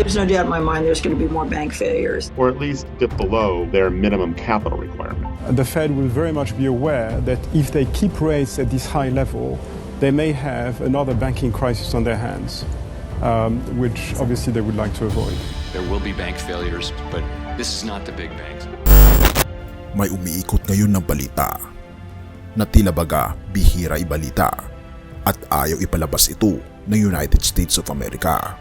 There's no doubt in my mind there's going to be more bank failures. Or at least dip below their minimum capital requirement. The Fed will very much be aware that if they keep rates at this high level, they may have another banking crisis on their hands, which obviously they would like to avoid. There will be bank failures, but this is not the big banks. May umiikot ngayon ng balita na tila baga bihira ibalita at ayaw ipalabas ito ng United States of America.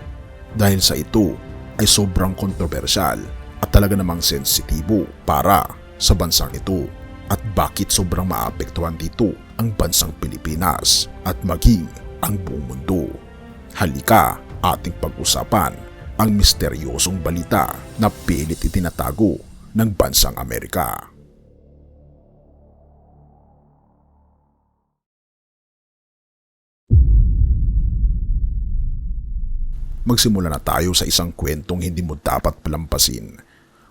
Dahil sa ito ay sobrang kontrobersyal at talaga namang sensitibo para sa bansang ito at bakit sobrang maapektuhan dito ang bansang Pilipinas at maging ang buong mundo. Halika ating pag-usapan ang misteryosong balita na pilit itinatago ng bansang Amerika. Magsimula na tayo sa isang kwentong hindi mo dapat palampasin.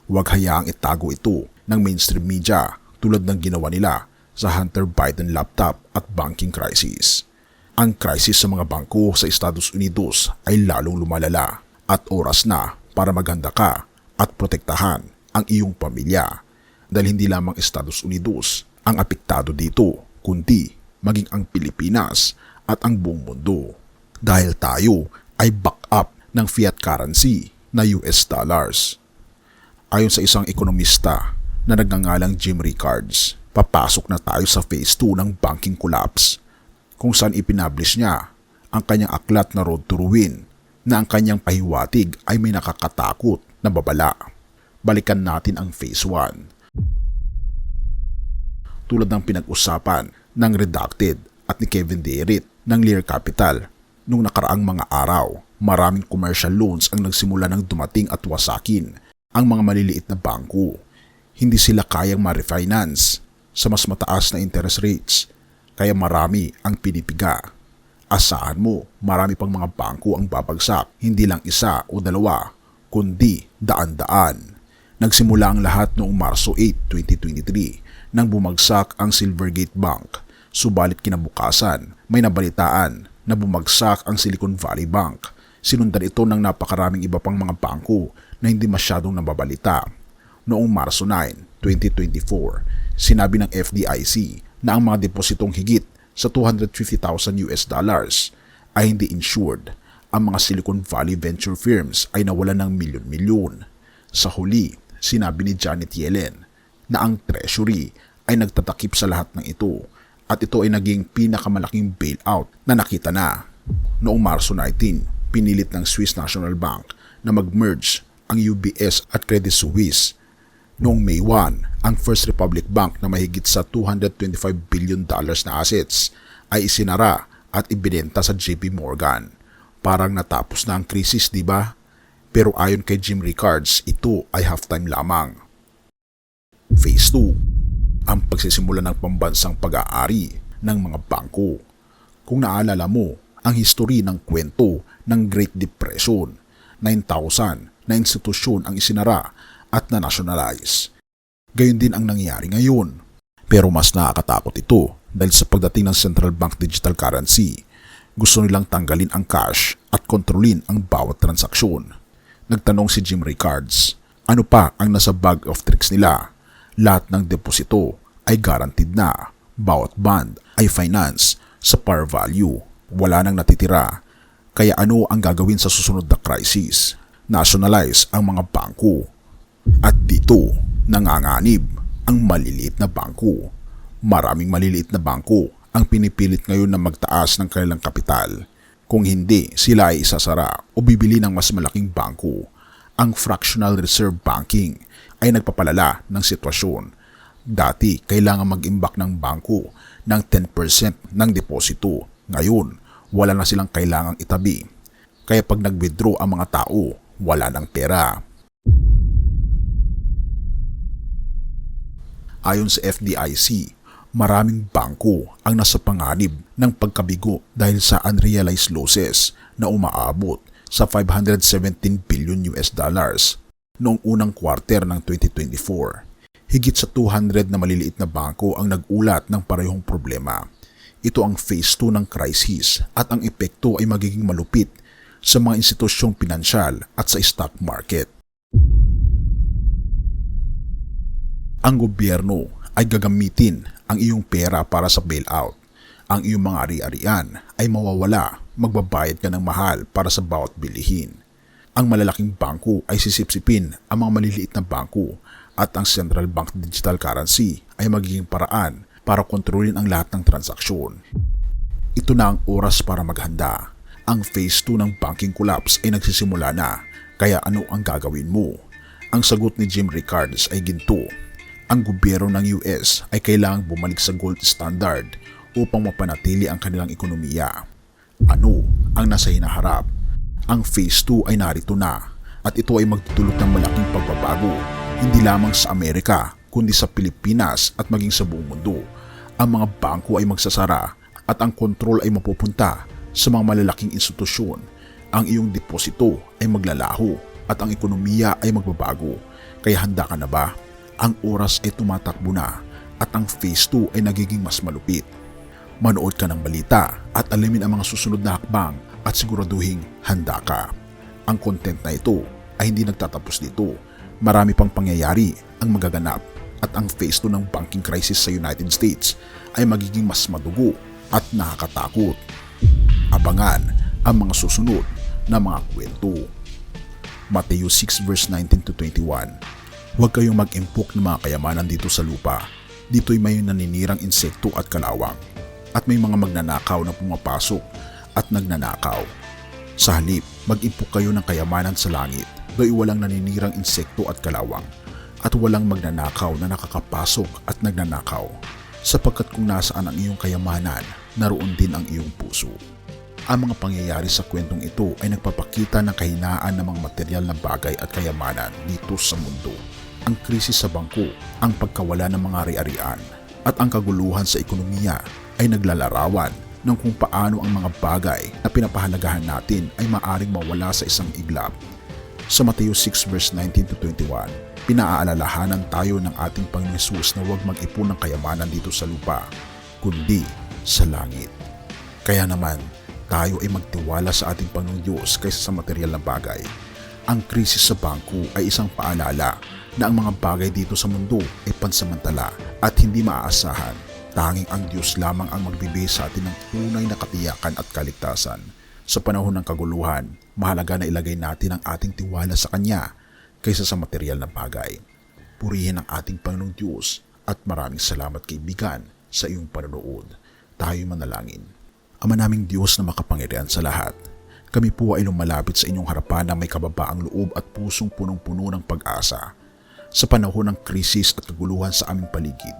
Huwag hayaang itago ito ng mainstream media tulad ng ginawa nila sa Hunter Biden laptop at banking crisis. Ang crisis sa mga bangko sa Estados Unidos ay lalong lumalala at oras na para maghanda ka at protektahan ang iyong pamilya dahil hindi lamang Estados Unidos ang apektado dito kundi maging ang Pilipinas at ang buong mundo dahil tayo ay backup ng fiat currency na US dollars. Ayon sa isang ekonomista na nagngangalang Jim Rickards, papasok na tayo sa phase 2 ng banking collapse kung saan ipinablish niya ang kanyang aklat na Road to Ruin na ang kanyang pahiwatig ay may nakakatakot na babala. Balikan natin ang phase 1. Tulad ng pinag-usapan ng Redacted at ni Kevin Derritt ng Lear Capital nung nakaraang mga araw, maraming commercial loans ang nagsimula ng dumating at wasakin ang mga maliliit na bangko. Hindi sila kayang ma-refinance sa mas mataas na interest rates, kaya marami ang pinipiga. Asahan mo, marami pang mga bangko ang babagsak, hindi lang isa o dalawa, kundi daan-daan. Nagsimula ang lahat noong Marso 8, 2023 nang bumagsak ang Silvergate Bank, subalit kinabukasan may nabalitaan na bumagsak ang Silicon Valley Bank. Sinundan ito ng napakaraming iba pang mga bangko na hindi masyadong nababalita. Noong Marso 9, 2024, sinabi ng FDIC na ang mga depositong higit sa $250,000 ay hindi insured. Ang mga Silicon Valley venture firms ay nawalan ng milyon-milyon. Sa huli, sinabi ni Janet Yellen na ang Treasury ay nagtatakip sa lahat ng ito at ito ay naging pinakamalaking bailout na nakita na. Noong Marso 19, pinilit ng Swiss National Bank na mag-merge ang UBS at Credit Suisse. Noong May 1, ang First Republic Bank na mahigit sa $225 billion na assets ay isinara at ibinenta sa JP Morgan. Parang natapos na ang krisis, di ba? Pero ayon kay Jim Rickards, ito ay halftime lamang. Phase 2. Ang pagsisimula ng pambansang pag-aari ng mga bangko. Kung naalala mo ang history ng kwento ng Great Depression, 9,000 na institusyon ang isinara at na-nationalize. Gayon din ang nangyayari ngayon. Pero mas nakakatakot ito dahil sa pagdating ng central bank digital currency, gusto nilang tanggalin ang cash at kontrolin ang bawat transaksyon. Nagtanong si Jim Rickards, ano pa ang nasa bag of tricks nila? Lahat ng deposito ay guaranteed na. Bawat bond ay finance sa par value. Wala nang natitira. Kaya ano ang gagawin sa susunod na crisis? Nationalize ang mga bangko. At dito, nanganganib ang maliliit na bangko. Maraming maliliit na bangko ang pinipilit ngayon na magtaas ng kanilang kapital. Kung hindi, sila ay isasara o bibili ng mas malaking bangko. Ang fractional reserve banking ay nagpapalala ng sitwasyon. Dati, kailangan mag-imbak ng bangko ng 10% ng deposito. Ngayon, wala na silang kailangang itabi. Kaya pag nag-withdraw ang mga tao, wala ng pera. Ayon sa FDIC, maraming bangko ang nasa panganib ng pagkabigo dahil sa unrealized losses na umaabot sa $517 billion noong unang quarter ng 2024. Higit sa 200 na maliliit na bangko ang nag-ulat ng parehong problema. Ito ang phase 2 ng crisis at ang epekto ay magiging malupit sa mga institusyong pinansyal at sa stock market. Ang gobyerno ay gagamitin ang iyong pera para sa bailout. Ang iyong mga ari-arian ay mawawala, magbabayad ka ng mahal para sa bawat bilihin. Ang malalaking bangko ay sisipsipin ang mga maliliit na bangko at ang central bank digital currency ay magiging paraan para kontrolin ang lahat ng transaksyon. Ito na ang oras para maghanda. Ang phase 2 ng banking collapse ay nagsisimula na, kaya ano ang gagawin mo? Ang sagot ni Jim Rickards ay ginto. Ang gobyerno ng US ay kailangang bumalik sa gold standard upang mapanatili ang kanilang ekonomiya. Ano ang nasa hinaharap? Ang phase 2 ay narito na at ito ay magdudulot ng malaking pagbabago hindi lamang sa Amerika kundi sa Pilipinas at maging sa buong mundo. Ang mga bangko ay magsasara at ang kontrol ay mapupunta sa mga malalaking institusyon. Ang iyong deposito ay maglalaho at ang ekonomiya ay magbabago. Kaya handa ka na ba? Ang oras ay tumatakbo na at ang phase 2 ay nagiging mas malupit. Manood ka ng balita at alamin ang mga susunod na hakbang at siguraduhing handa ka. Ang content na ito ay hindi nagtatapos dito. Marami pang pangyayari ang magaganap at ang phase 2 ng banking crisis sa United States ay magiging mas madugo at nakakatakot. Abangan ang mga susunod na mga kwento. Mateo 6 verse 19 to 21. Huwag kayong mag-impok ng mga kayamanan dito sa lupa. Dito'y may naninirang insekto at kalawang. At may mga magnanakaw na pumapasok at nagnanakaw. Sa halip, mag-impok kayo ng kayamanan sa langit. Do'y walang naninirang insekto at kalawang. At walang magnanakaw na nakakapasok at nagnanakaw. Sapagkat kung nasaan ang iyong kayamanan, naroon din ang iyong puso. Ang mga pangyayari sa kwentong ito ay nagpapakita ng kahinaan ng mga material na bagay at kayamanan dito sa mundo. Ang krisis sa bangko, ang pagkawala ng mga ari-arian, at ang kaguluhan sa ekonomiya ay naglalarawan ng kung paano ang mga bagay na pinapahalagahan natin ay maaring mawala sa isang iglap. Sa Mateo 6 verse 19 to 21, pinaalalahanan tayo ng ating Panginoong Hesus na huwag mag-ipon ng kayamanan dito sa lupa, kundi sa langit. Kaya naman, tayo ay magtiwala sa ating Panginoong Diyos kaysa sa material na bagay. Ang krisis sa bangko ay isang paalala na ang mga bagay dito sa mundo ay pansamantala at hindi maaasahan. Tanging ang Diyos lamang ang magbibigay sa atin ng tunay na katiyakan at kaligtasan. Sa panahon ng kaguluhan, mahalaga na ilagay natin ang ating tiwala sa Kanya kaysa sa material na bagay. Purihin ang ating Panginoong Diyos at maraming salamat kaibigan sa iyong panonood. Tayo'y manalangin. Ama naming Diyos na makapangyarihan sa lahat, kami po ay lumalapit sa inyong harapan na may kababaang loob at pusong punong-puno ng pag-asa. Sa panahon ng krisis at kaguluhan sa aming paligid,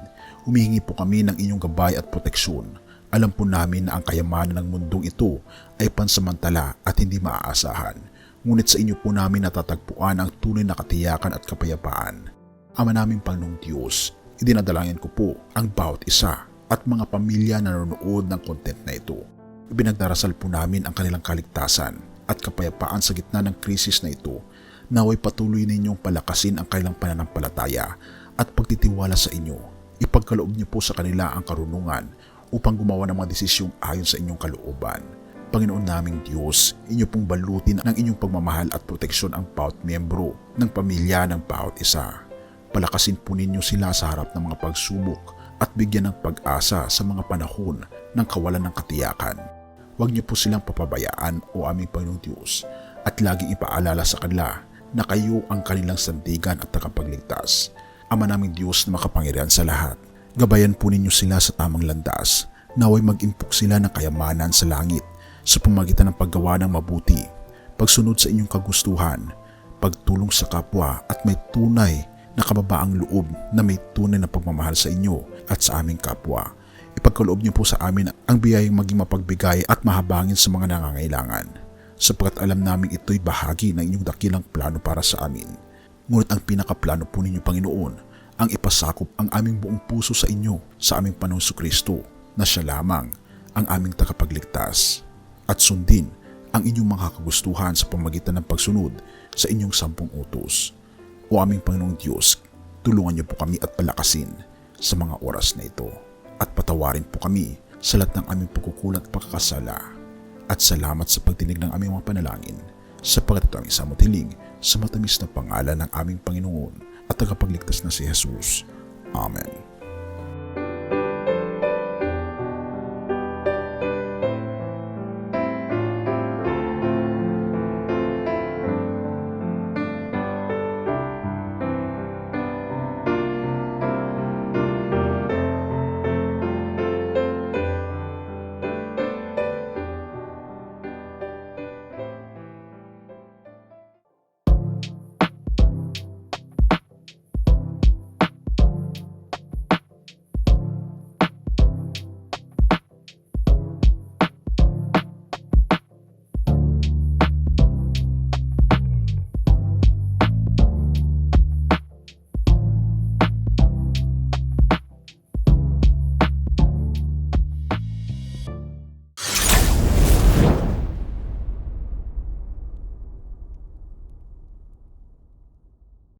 humihingi po kami ng inyong gabay at proteksyon. Alam po namin na ang kayamanan ng mundong ito ay pansamantala at hindi maaasahan. Ngunit sa inyo po namin natatagpuan ang tunay na katiyakan at kapayapaan. Ama naming Panginoong Diyos, idinadalangin ko po ang bawat isa at mga pamilya na nanonood ng content na ito. Ibinagdarasal po namin ang kanilang kaligtasan at kapayapaan sa gitna ng krisis na ito. Naway patuloy ninyong palakasin ang kanilang pananampalataya at pagtitiwala sa inyo. Ipagkaloob niyo po sa kanila ang karunungan upang gumawa ng mga desisyong ayon sa inyong kalooban. Panginoon naming Diyos, inyo pong balutin ng inyong pagmamahal at proteksyon ang bawat miyembro ng pamilya ng bawat isa. Palakasin po ninyo sila sa harap ng mga pagsubok at bigyan ng pag-asa sa mga panahon ng kawalan ng katiyakan. Huwag niyo po silang papabayaan o aming Panginoong Diyos at laging ipaalala sa kanila na kayo ang kanilang sandigan at tagapagligtas. Ama naming Diyos na makapangyarihan sa lahat, gabayan po ninyo sila sa tamang landas, naway mag-impok sila ng kayamanan sa langit sa pamagitan ng paggawa ng mabuti, pagsunod sa inyong kagustuhan, pagtulong sa kapwa at may tunay na kababaang loob na may tunay na pagmamahal sa inyo at sa aming kapwa. Ipagkaloob niyo po sa amin ang biyayang maging mapagbigay at mahabangin sa mga nangangailangan, sapagkat alam namin ito'y bahagi ng inyong dakilang plano para sa amin. Ngunit ang pinakaplano po ninyo, Panginoon, ang ipasakop ang aming buong puso sa inyo sa aming Panginoong Jesucristo na siya lamang ang aming tagapagligtas, at sundin ang inyong mga kagustuhan sa pamagitan ng pagsunod sa inyong 10 utos. O aming Panginoong Diyos, tulungan niyo po kami at palakasin sa mga oras na ito at patawarin po kami sa lahat ng aming pagkukulang at pagkakasala. At salamat sa pagdinig ng aming mga panalangin, sapagkat ito ang isamot hiling sa matamis na pangalan ng aming Panginoon at tagapagligtas na si Jesus. Amen.